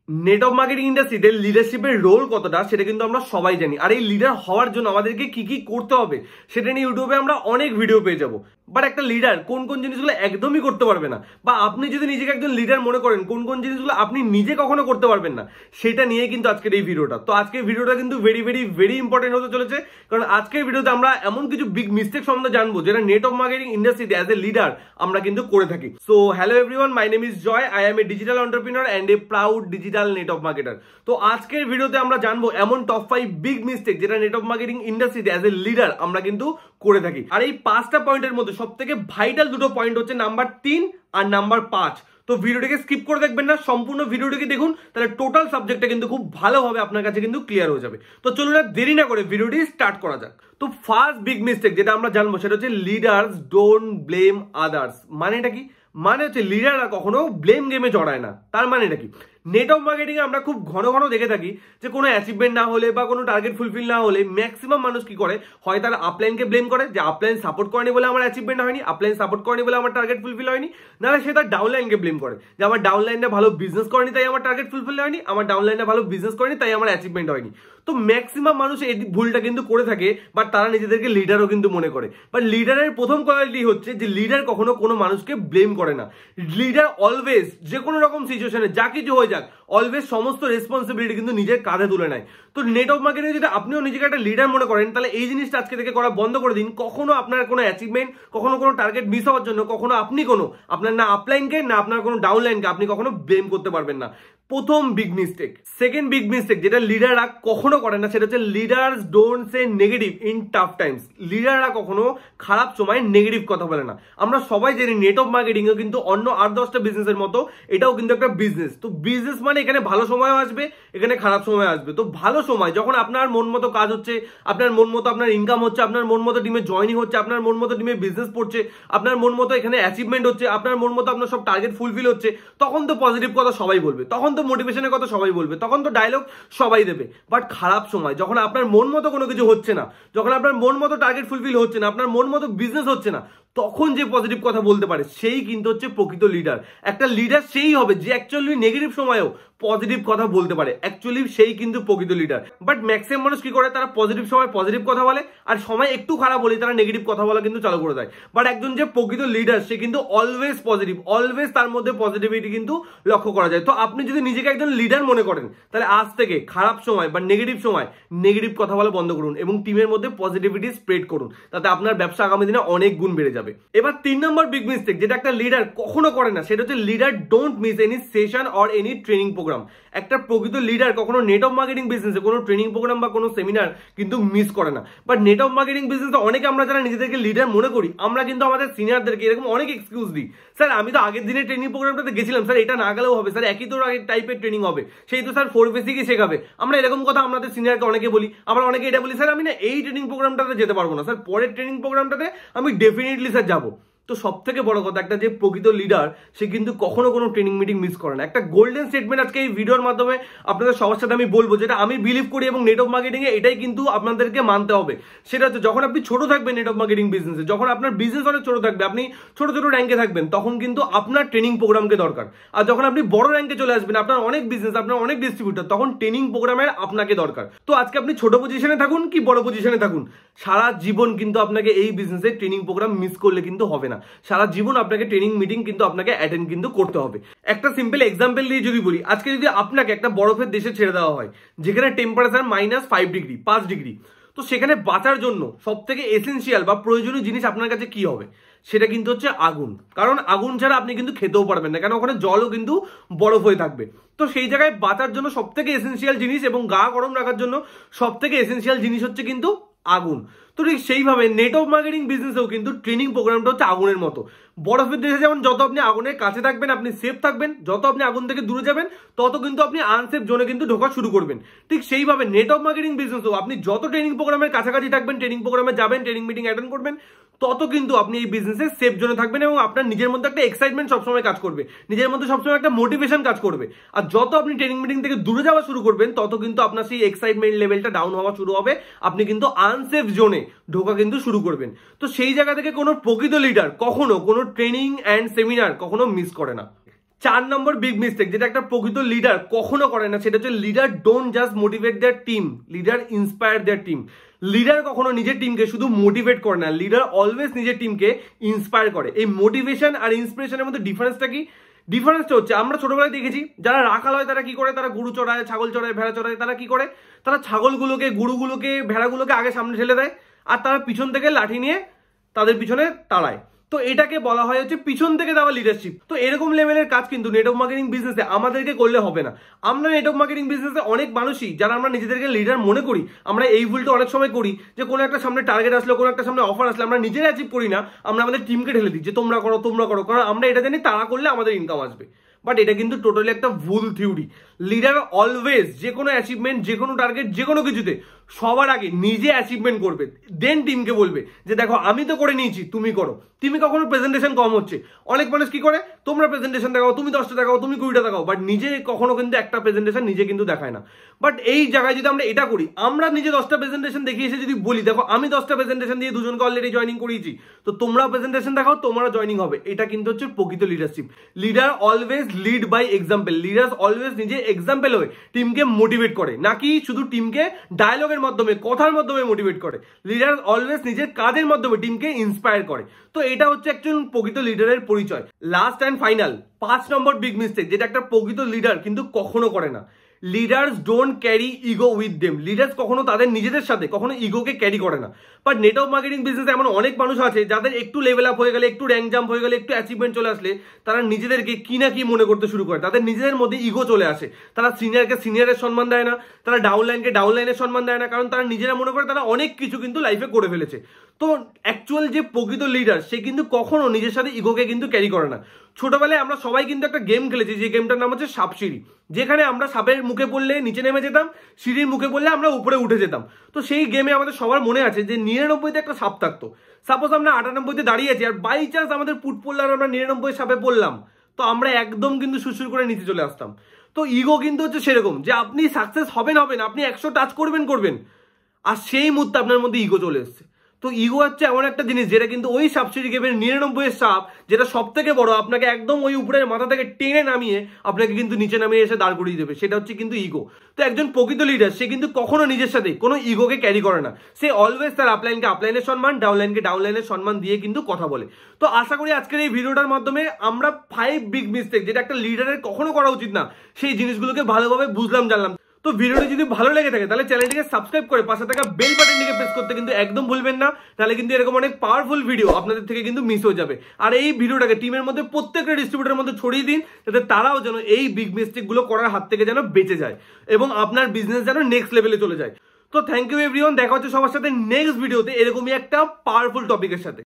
Network marketing ইন্ডাস্ট্রিতে লিডারশিপের role কতটা সেটা কিন্তু আমরা সবাই জানি। আর এই লিডার হওয়ার জন্য আমাদেরকে কি কি করতে হবে সেটা নিয়ে ইউটিউবে আমরা অনেক ভিডিও পেয়ে যাবো। বাট একটা লিডার কোন কোন জিনিসগুলো একদমই করতে পারবে না, বা আপনি যদি নিজেকে একজন লিডার মনে করেন কোন কোন জিনিসগুলো আপনি নিজে কখনো করতে পারবেন না, সেটা নিয়ে কিন্তু আজকের এই ভিডিওটা। তো আজকের ভিডিওটা কিন্তু ভেরি ভেরি ভেরি ইম্পর্টেন্ট হতে চলেছে, কারণ আজকের ভিডিওতে আমরা এমন কিছু বিগ মিস্টেক সম্বন্ধে জানবো যেটা নেটওয়ার্ক মার্কেটিং ইন্ডাস্ট্রিতে অ্যাজ এ লিডার আমরা কিন্তু করে থাকি। So hello everyone, my name is Joy, I am a digital entrepreneur and a proud digital network marketer. তো আজকের ভিডিওতে আমরা জানবো এমন টপ 5 বিগ মিস্টেক যেটা নেটওয়ার্ক মার্কেটিং ইন্ডাস্ট্রিতে অ্যাজ এ লিডার আমরা কিন্তু করে থাকি। আর এই 5টা পয়েন্টের মধ্যে সব থেকে ভাইটাল দুটো পয়েন্ট হচ্ছে নাম্বার 3 আর নাম্বার 5। তো ভিডিওটাকে স্কিপ করে দেখবেন না, সম্পূর্ণ ভিডিওটাকে দেখুন, তাহলে টোটাল সাবজেক্টটা কিন্তু খুব ভালোভাবে আপনার কাছে কিন্তু ক্লিয়ার হয়ে যাবে। তো চলুন আর দেরি না করে ভিডিওটি স্টার্ট করা যাক। তো ফার্স্ট বিগ মিস্টেক যেটা আমরা জানবো সেটা হচ্ছে লিডার্স ডোন্ট ব্লেম আদার্স। মানেটা কি? মানে হচ্ছে লিডাররা কখনো ব্লেম গেমে জড়ায় না। তার মানেটা কি? নেটওয়ার্ক মার্কেটিং এ আমরা খুব ঘন ঘন দেখে থাকি যে কোনো অ্যাচিভমেন্ট না হলে বা কোনো টার্গেট ফুলফিল না হলে ম্যাক্সিমাম মানুষ কি করে, হয় তারা আপলাইনকে ব্লেম করে যে আপলাইন সাপোর্ট করেনি বলে আমার অ্যাচিভমেন্ট হয়নি, আপলাইন সাপোর্ট করেনি বলে আমার টার্গেট ফুলফিল হয়নি, নাহলে সে তার ডাউনলাইনকে ব্লেম করে যে আমার ডাউনলাইনটা ভালো বিজনেস করেনি তাই আমার টার্গেট ফুলফিল হয়নি, আমার ডাউনলাইনটা ভালো বিজনেস করেনি তাই আমার অ্যাচিভমেন্ট হয়নি। তো ম্যাক্সিমাম মানুষ এই ভুলটা কিন্তু করে থাকে, বাট তারা নিজেদেরকে লিডারও কিন্তু মনে করে। বাট লিডারের প্রথম কোয়ালিটি হচ্ছে যে লিডার কখনো কোনো মানুষকে ব্লেম করে না। লিডার অলওয়েজ যে কোনো রকম সিচুয়েশনে যা কিছু হয়ে যাক অলওয়েজ সমস্ত রেসপন্সিবিলিটি কিন্তু নিজের কাঁধে তুলে নেয়। তো নেটওয়ার্ক মার্কেটিং যদি আপনিও নিজেকে একটা লিডার মনে করেন তাহলে এই জিনিসটা আজকে থেকে করা বন্ধ করে দিন। কখনো আপনার কোনো অ্যাচিভমেন্ট, কখনো কোনো টার্গেট মিস হওয়ার জন্য কখনো আপনি কোনো আপনার না আপলাইনকে না আপনার কোনো ডাউনলাইনকে আপনি কখনো ব্লেম করতে পারবেন না। প্রথম big mistake. Second big mistake যেটা লিডাররা কখনো করে না সেটা হচ্ছে leaders don't say negative in tough times. লিডাররা কখনো খারাপ সময় নেগেটিভ কথা বলে না। আমরা সবাই জানি নেটওয়ার্ক মার্কেটিং এও কিন্তু অন্য 8-10টা বিজনেসের মতো এটাও কিন্তু একটা বিজনেস। তো বিজনেস মানে এখানে ভালো সময়ও আসবে, এখানে খারাপ সময় আসবে। তো ভালো সময় যখন আপনার মন মতো কাজ হচ্ছে, আপনার মন মতো আপনার ইনকাম হচ্ছে, আপনার মন মতো টিমে জয়েনিং হচ্ছে, আপনার মন মতো টিমে বিজনেস পড়ছে, আপনার মন মতো এখানে অ্যাচিভমেন্ট হচ্ছে, আপনার মন মতো আপনার সব টার্গেট ফুলফিল হচ্ছে, তখন তো পজিটিভ কথা সবাই বলবে, তখন তো মোটিভেশনের কথা সবাই বলবে, তখন তো ডায়লগ সবাই দেবে। বাট খারাপ সময় যখন আপনার মন মতো কোনো কিছু হচ্ছে না, যখন আপনার মন মতো টার্গেট ফুলফিল হচ্ছে না, আপনার মন মতো বিজনেস হচ্ছে না, তখন যে পজিটিভ কথা বলতে পারে সেই কিন্তু হচ্ছে প্রকৃত লিডার। একটা লিডার সেই হবে যে অ্যাকচুয়ালি নেগেটিভ সময়েও পজিটিভ কথা বলতে পারে, অ্যাকচুয়ালি সেই কিন্তু প্রকৃত লিডার। বাট ম্যাক্সিমাম মানুষ কি করে, তারা পজিটিভ সময় পজিটিভ কথা বলে আর সময় একটু খারাপ হলে তারা নেগেটিভ কথা বলা কিন্তু চালু করে দেয়। বাট একজন যে প্রকৃত লিডার সে কিন্তু অলওয়েজ পজিটিভ, অলওয়েজ তার মধ্যে পজিটিভিটি কিন্তু লক্ষ্য করা যায়। তো আপনি যদি নিজেকে একজন লিডার মনে করেন তাহলে আজ থেকে খারাপ সময় বা নেগেটিভ সময় নেগেটিভ কথা বলা বন্ধ করুন এবং টিমের মধ্যে পজিটিভিটি স্প্রেড করুন, তাতে আপনার ব্যবসা আগামী দিনে অনেক গুণ বেড়ে যাবে। এবার 3 নম্বর বিগ মিস্টেক যেটা একটা লিডার কখনো করে না সেটা হচ্ছে leader don't miss any session or any training programme. একটা প্রকৃত লিডার কখনো নেটওয়ার্ক মার্কেটিং বিজনেসে কোনো ট্রেনিং প্রোগ্রাম বা কোনো সেমিনার কিন্তু মিস করে না। বাট নেটওয়ার্ক মার্কেটিং বিজনেসে অনেকে আমরা যারা নিজেদেরকে লিডার মনে করি আমরা কিন্তু আমাদের সিনিয়রদেরকে এরকম অনেক এক্সকিউজ দিই, স্যার আমি তো আগের দিনের ট্রেনিং প্রোগ্রামটাতে গেছিলাম, স্যার এটা না গেলেও হবে, স্যার একই তো টাইপের ট্রেনিং হবে, সেই তো স্যার 4 বেসিকই শেখাবে। আমরা এরকম কথা আমাদের সিনিয়রকে অনেকে বলি। আমরা অনেকে এটা বলি, স্যার আমি না এই ট্রেনিং প্রোগ্রামটাতে যেতে পারবো না, স্যার পরের ট্রেনিং প্রোগ্রামটাতে আমি ডেফিনেটলি স্যার যাবো। তো সব থেকে বড় কথা, একটা যে প্রকৃত লিডার সে কিন্তু কখনো কোনো ট্রেনিং মিটিং মিস করে না। একটা গোল্ডেন স্টেটমেন্ট আজকে এই ভিডিওর মাধ্যমে আপনাদের সবার সাথে আমি বলবো, যেটা আমি বিলিভ করি এবং নেটওয়ার্ক মার্কেটিং এ এটাই কিন্তু আপনাদেরকে মানতে হবে। সেটা হচ্ছে যখন আপনি ছোট থাকবেন নেটওয়ার্ক মার্কেটিং বিজনেসে, যখন আপনার বিজনেস অনেক ছোট থাকবে, আপনি ছোট ছোট র্যাঙ্কে থাকবেন, তখন কিন্তু আপনার ট্রেনিং প্রোগ্রামকে দরকার। আর যখন আপনি বড় র্যাঙ্কে চলে আসবেন, আপনার অনেক বিজনেস, আপনার অনেক ডিস্ট্রিবিউটর, তখন ট্রেনিং প্রোগ্রামের আপনাকে দরকার। তো আজকে আপনি ছোট পজিশনে থাকুন কি বড় পজিশনে থাকুন, সারা জীবন কিন্তু আপনাকে এই বিজনেসে ট্রেনিং প্রোগ্রাম মিস করলে কিন্তু হবে না। সারা জীবন আপনাকে ট্রেনিং মিটিং কিন্তু আপনাকে অ্যাটেন্ড কিন্তু করতে হবে। একটা সিম্পল এক্সাম্পল দিয়ে যদি বলি, আজকে যদি আপনাকে একটা বরফের দেশে ছেড়ে দেওয়া হয় যেখানে টেম্পারেচার -5 ডিগ্রি 5 ডিগ্রি, তো সেখানে বাঁচার জন্য সব থেকে এসেনশিয়াল বা প্রয়োজনীয় জিনিস আপনার কাছে কি হবে? সেটা কিন্তু হচ্ছে আগুন। কারণ আগুন ছাড়া আপনি কিন্তু খেতেও পারবেন না, কারণ ওখানে জলও কিন্তু বরফ হয়ে থাকবে। তো সেই জায়গায় বাঁচার জন্য সব থেকে এসেনশিয়াল জিনিস এবং গা গরম রাখার জন্য সব থেকে এসেনশিয়াল জিনিস হচ্ছে কিন্তু আগুন। তো ঠিক সেইভাবে নেটওয়ার্ক মার্কেটিং বিজনেসেও কিন্তু ট্রেনিং প্রোগ্রামটা হচ্ছে আগুনের মতো। বরফের দেশে যেমন যত আপনি আগুনের কাছে থাকবেন আপনি সেফ থাকবেন, যত আপনি আগুন থেকে দূরে যাবেন তত কিন্তু আপনি আনসেফ জোনে কিন্তু ঢোকা শুরু করবেন। ঠিক সেইভাবে নেটওয়ার্ক মার্কেটিং বিজনেসও আপনি যত ট্রেনিং প্রোগ্রামের কাছাকাছি থাকবেন, ট্রেনিং প্রোগ্রামে যাবেন, ট্রেনিং মিটিং অ্যাটেন্ড করবেন, তত কিন্তু আপনি এই বিজনেসে সেফ জোনে থাকবেন এবং আপনার নিজের মধ্যে একটা এক্সাইটমেন্ট সবসময় কাজ করবে, নিজের মধ্যে সবসময় একটা মোটিভেশন কাজ করবে। আর যত আপনি ট্রেনিং মিটিং থেকে দূরে যাওয়া শুরু করবেন তত কিন্তু আপনার সেই এক্সাইটমেন্ট লেভেলটা ডাউন হওয়া শুরু হবে, আপনি কিন্তু আনসেফ জোনে ঢোকা কিন্তু শুরু করবেন। তো সেই জায়গা থেকে কোনো প্রকৃত লিডার কখনো কোনো ট্রেনিং অ্যান্ড সেমিনার কখনো মিস করে না। 4 নম্বর বিগ মিস্টেক যেটা একটা প্রকৃত লিডার কখনো করে না, সেটা হচ্ছে leader don't just motivate there team, leader inspire there team. Leader কখনো নিজের টিমকে শুধু মোটিভেট করে না, লিডার অলওয়েজ নিজের টিমকে ইন্সপায়ার করে। এই মোটিভেশন আর ইন্সপিরেশনের মধ্যে ডিফারেন্সটা কি? ডিফারেন্সটা হচ্ছে আমরা ছোটবেলায় দেখেছি যারা রাখাল হয় তারা কি করে, তারা গরু চড়ায়, ছাগল চড়ায়, ভেড়া চড়ায়। তারা কি করে, তারা ছাগলগুলোকে, গরুগুলোকে, ভেড়াগুলোকে আগে সামনে ঠেলে দেয় আর তারা পিছন থেকে লাঠি নিয়ে তাদের পিছনে তাড়ায়। তো এটাকে বলা হয় হচ্ছে পিছন থেকে দেওয়া লিডারশিপ। তো এরকম লেভেলের কাজ কিন্তু নেটওয়ার্ক মার্কেটিং বিজনেসে আমাদেরকে করলে হবে না। আমরা নেটওয়ার্ক মার্কেটিং বিজনেসে অনেক মানুষই যারা আমরা নিজেদেরকে লিডার মনে করি, আমরা এই ভুলটা অনেক সময় করি যে কোনো একটা সামনে টার্গেট আসলো, কোনো একটা সামনে অফার আসলে আমরা নিজেরা অ্যাচিভ করি না, আমরা আমাদের টিমকে ঢেলে দিই যে তোমরা করো তোমরা করো, কারণ আমরা এটা জানি তারা করলে আমাদের ইনকাম আসবে। বাট এটা কিন্তু টোটালি একটা ভুল থিওরি। লিডার অলওয়েজ যে কোনো অ্যাচিভমেন্ট, যে কোনো টার্গেট, যে কোনো কিছুতে সবার আগে নিজে অ্যাচিভমেন্ট করবে, দেন টিমকে বলবে যে দেখো আমি তো করে নিয়েছি, তুমি করো। তুমি কখনো প্রেজেন্টেশন কম হচ্ছে, অনেক মানুষ কি করে, তোমরা প্রেজেন্টেশন দেখাও, তুমি 10টা দেখাও, তুমি 20টা দেখাও, বাট নিজে কখনো কিন্তু একটা প্রেজেন্টেশন নিজে কিন্তু দেখায় না। বাট এই জায়গায় যদি আমরা এটা করি, আমরা নিজে 10টা প্রেজেন্টেশন দেখিয়ে এসে যদি বলি দেখো আমি 10টা প্রেজেন্টেশন দিয়ে দুজনকে অলরেডি জয়নিং করিয়েছি, তো তোমরা প্রেজেন্টেশন দেখাও, তোমরা জয়নিং হবে, এটা কিন্তু হচ্ছে প্রকৃত leadership. Leader always lead by example. Leader always নিজে এক্সাম্পল হয়ে টিমকে মোটিভেট করে, নাকি শুধু টিমকে ডায়লগের মাধ্যমে, কথার মাধ্যমে মোটিভেট করে। লিডার অলওয়েজ নিজের কাজের মাধ্যমে টিমকে ইন্সপায়ার করে। তো এটা হচ্ছে একজন প্রকৃত লিডারের পরিচয়। Last and final 5 number big mistake যেটা একটা প্রকৃত লিডার কিন্তু কখনো করে না, leaders don't carry ego with them. Leaders কখনো তাদের নিজেদের সাথে কখনো ইগোকে ক্যারি করে না। বাট নেটওয়ার্ক মার্কেটিং বিজনেসে এমন অনেক মানুষ আছে যাদের একটু লেভেল আপ হয়ে গেলে, একটু র্যাঙ্ক জাম্প হয়ে গেলে, একটু অ্যাচিভমেন্ট চলে আসলে তারা নিজেদেরকে কি না কি মনে করতে শুরু করে, তাদের নিজেদের মধ্যে ইগো চলে আসে। তারা সিনিয়রকে সিনিয়রের সম্মান দেয় না, তারা ডাউনলাইনকে ডাউনলাইনের সম্মান দেয় না, কারণ তারা নিজেরা মনে করে তারা অনেক কিছু কিন্তু লাইফে করে ফেলেছে। তো অ্যাকচুয়াল যে প্রকৃত লিডার সে কিন্তু কখনো নিজের সাথে ইগোকে কিন্তু ক্যারি করে না। ছোটবেলায় আমরা সবাই কিন্তু একটা গেম খেলেছি, যে গেমটার নাম হচ্ছে সাপ সিঁড়ি, যেখানে আমরা সাপের মুখে পড়লে নিচে নেমে যেতাম, সিঁড়ির মুখে পড়লে আমরা উপরে উঠে যেতাম। তো সেই গেমে আমাদের সবার মনে আছে যে 99তে একটা সাপ থাকতো। সাপোজ আমরা 98তে দাঁড়িয়ে আছি আর বাই চান্স আমাদের পুট পড়লো আর আমরা 99 সাপে পড়লাম, তো আমরা একদম কিন্তু সুরসুর করে নিচে চলে আসতাম। তো ইগো কিন্তু হচ্ছে সেরকম যে আপনি সাকসেস হবেন, আপনি 100 টাচ করবেন, আর সেই মুহূর্তে আপনার মধ্যে ইগো চলে এসছে। তো ইগো হচ্ছে এমন একটা জিনিস যেটা কিন্তু ওই সাপসিডি গেমের 99 সাপ, যেটা সব থেকে বড়, আপনাকে একদম ওই উপরের মাথা থেকে টেনে নামিয়ে আপনাকে কিন্তু নিচে নামিয়ে এসে দাঁড় করিয়ে দেবে, সেটা হচ্ছে কিন্তু ইগো। তো একজন প্রকৃত লিডার সে কিন্তু কখনো নিজের সাথে কোনো ইগোকে ক্যারি করে না। সে অলওয়েজ তার আপলাইনকে আপলাইনের সম্মান, ডাউনলাইনকে ডাউনলাইনের সম্মান দিয়ে কিন্তু কথা বলে। তো আশা করি আজকের এই ভিডিওটার মাধ্যমে আমরা 5 বিগ মিস্টেক যেটা একটা লিডারের কখনো করা উচিত না, সেই জিনিসগুলোকে ভালোভাবে বুঝলাম, জানলাম। তো ভিডিওটি যদি ভালো লেগে থাকে তাহলে চ্যানেলটিকে সাবস্ক্রাইব করে পাশে থাকা বেল বাটনটিকে প্রেস করতে কিন্তু একদম ভুলবেন না, তাহলে কিন্তু এরকম অনেক পাওয়ারফুল ভিডিও আপনাদের থেকে কিন্তু মিস হয়ে যাবে। আর এই ভিডিওটাকে টিমের মধ্যে প্রত্যেকটা ডিস্ট্রিবিউটরের মধ্যে ছড়িয়ে দিন, যাতে তারাও যেন এই বিগ মিস্টেক গুলো করার হাত থেকে যেন বেঁচে যায় এবং আপনার বিজনেস যেন নেক্সট লেভেলে চলে যায়। তো থ্যাংক ইউ এভরিওয়ান, দেখা হচ্ছে সবার সাথে নেক্সট ভিডিওতে এরকমই একটা পাওয়ারফুল টপিকের সাথে।